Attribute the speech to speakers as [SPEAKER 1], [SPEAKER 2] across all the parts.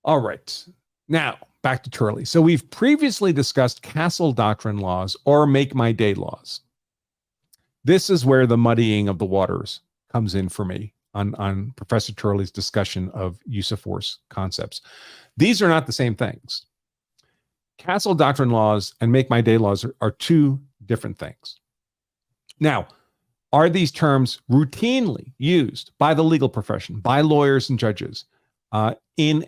[SPEAKER 1] All right. Now, back to Turley. So we've previously discussed castle doctrine laws or make my day laws. This is where the muddying of the waters comes in for me on Professor Turley's discussion of use of force concepts. These are not the same things. Castle doctrine laws and make my day laws are two different things. Now, are these terms routinely used by the legal profession, by lawyers and judges, in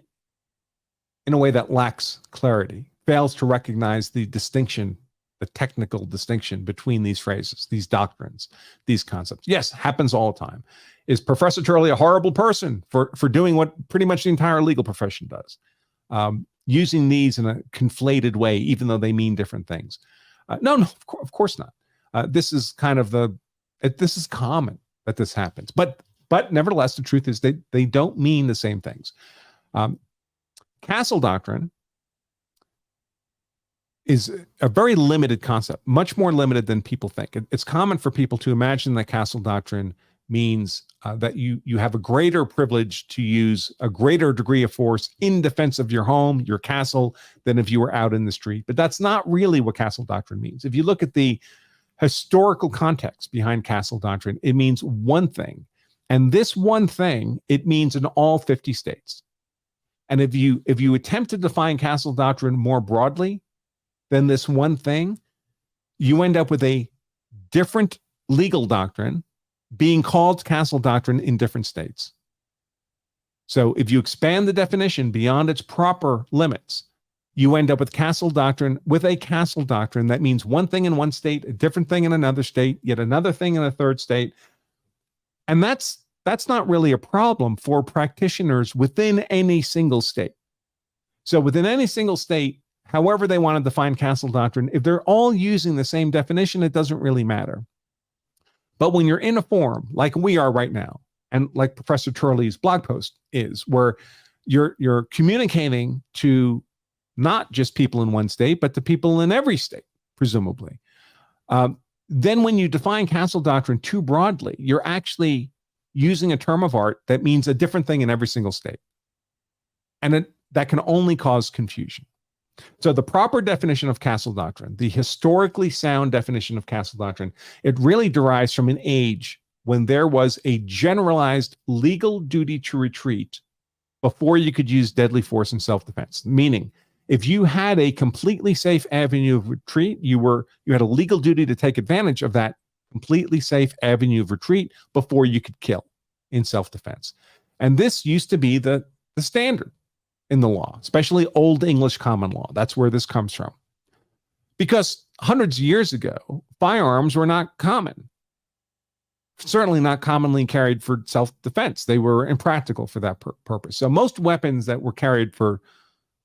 [SPEAKER 1] a way that lacks clarity, fails to recognize the distinction, the technical distinction between these phrases, these doctrines, these concepts? Yes, happens all the time. Is Professor Turley a horrible person for doing what pretty much the entire legal profession does? Using these in a conflated way, even though they mean different things. No, of course not. This is kind of this is common that this happens. But nevertheless, the truth is they don't mean the same things. Castle doctrine is a very limited concept, much more limited than people think. It's common for people to imagine that castle doctrine means that you have a greater privilege to use a greater degree of force in defense of your home, your castle, than if you were out in the street. But that's not really what castle doctrine means. If you look at the historical context behind castle doctrine, it means one thing. And this one thing, it means in all 50 states. And if you attempt to define castle doctrine more broadly than this one thing, you end up with a different legal doctrine being called castle doctrine in different states. So if you expand the definition beyond its proper limits, you end up with castle doctrine with a castle doctrine that means one thing in one state, a different thing in another state, yet another thing in a third state. And that's not really a problem for practitioners within any single state. So within any single state, however they want to define castle doctrine, if they're all using the same definition, it doesn't really matter. But when you're in a forum like we are right now, and like Professor Turley's blog post is, where you're communicating to not just people in one state, but to people in every state, presumably. Then when you define castle doctrine too broadly, you're actually using a term of art that means a different thing in every single state. And that can only cause confusion. So the proper definition of castle doctrine, the historically sound definition of castle doctrine, it really derives from an age when there was a generalized legal duty to retreat before you could use deadly force in self-defense. Meaning, if you had a completely safe avenue of retreat, you had a legal duty to take advantage of that completely safe avenue of retreat before you could kill in self-defense. And this used to be the standard in the law, especially Old English common law. That's where this comes from. Because hundreds of years ago, firearms were not common. Certainly not commonly carried for self-defense. They were impractical for that purpose. So most weapons that were carried for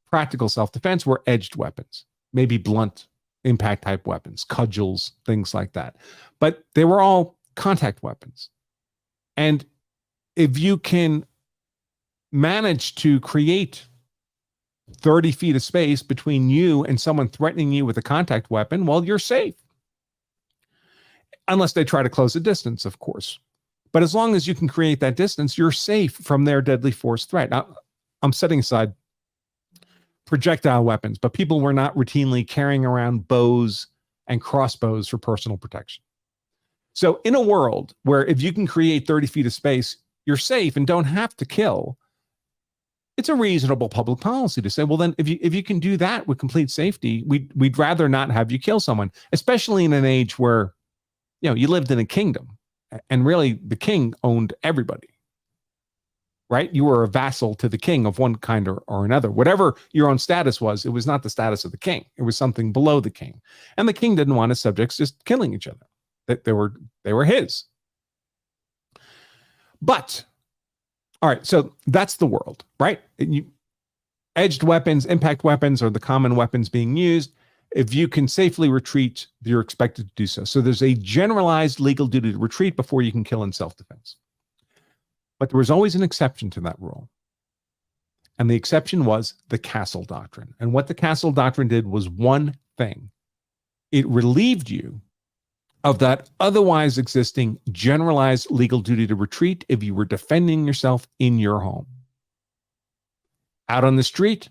[SPEAKER 1] practical self-defense were edged weapons, maybe blunt impact type weapons, cudgels, things like that. But they were all contact weapons. And if you can manage to create 30 feet of space between you and someone threatening you with a contact weapon, well, you're safe. Unless they try to close the distance, of course. But as long as you can create that distance, you're safe from their deadly force threat. Now, I'm setting aside projectile weapons, but people were not routinely carrying around bows and crossbows for personal protection. So in a world where if you can create 30 feet of space, you're safe and don't have to kill, it's a reasonable public policy to say, well, then if you can do that with complete safety, we'd rather not have you kill someone, especially in an age where, you lived in a kingdom and really the king owned everybody, right? You were a vassal to the king of one kind or another. Whatever your own status was, it was not the status of the king. It was something below the king. And the king didn't want his subjects just killing each other. That they were his. But all right, so that's the world, right? Edged weapons, impact weapons are the common weapons being used. If you can safely retreat, you're expected to do so. So there's a generalized legal duty to retreat before you can kill in self-defense. But there was always an exception to that rule. And the exception was the castle doctrine. And what the castle doctrine did was one thing. It relieved you of that otherwise existing generalized legal duty to retreat if you were defending yourself in your home. Out on the street,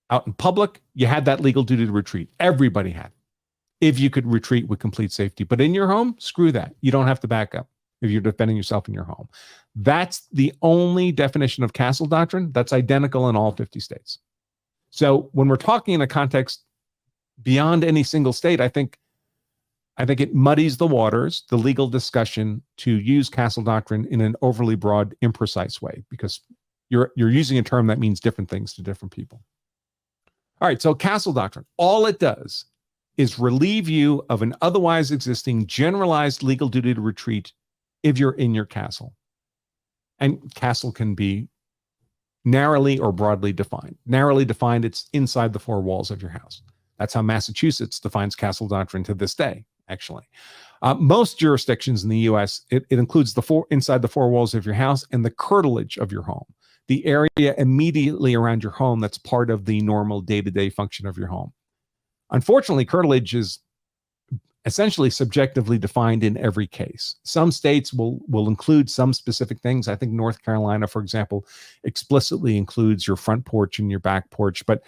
[SPEAKER 1] out in public, you had that legal duty to retreat. Everybody had it, if you could retreat with complete safety. But in your home, screw that. You don't have to back up if you're defending yourself in your home. That's the only definition of castle doctrine that's identical in all 50 states. So when we're talking in a context beyond any single state, I think it muddies the waters, the legal discussion, to use castle doctrine in an overly broad, imprecise way, because you're using a term that means different things to different people. All right, so castle doctrine, all it does is relieve you of an otherwise existing generalized legal duty to retreat if you're in your castle. And castle can be narrowly or broadly defined. Narrowly defined, it's inside the four walls of your house. That's how Massachusetts defines castle doctrine to this day, actually. Most jurisdictions in the U.S., it includes inside the four walls of your house and the curtilage of your home, the area immediately around your home that's part of the normal day-to-day function of your home. Unfortunately, curtilage is essentially subjectively defined in every case. Some states will include some specific things. I think North Carolina, for example, explicitly includes your front porch and your back porch. But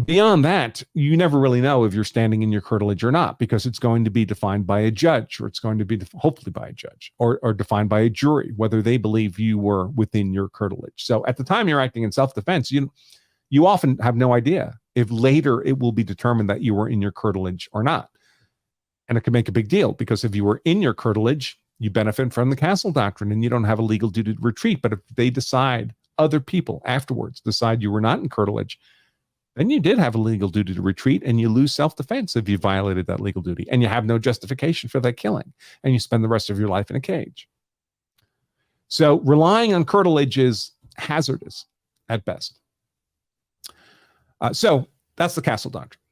[SPEAKER 1] beyond that, you never really know if you're standing in your curtilage or not, because it's going to be defined by a judge, or it's going to be hopefully by a judge, or defined by a jury, whether they believe you were within your curtilage. So at the time you're acting in self-defense, you often have no idea if later it will be determined that you were in your curtilage or not. And it can make a big deal, because if you were in your curtilage, you benefit from the castle doctrine and you don't have a legal duty to retreat. But if they decide, other people afterwards decide you were not in curtilage, then you did have a legal duty to retreat, and you lose self-defense if you violated that legal duty, and you have no justification for that killing, and you spend the rest of your life in a cage. So relying on curtilage is hazardous at best. So that's the castle doctrine.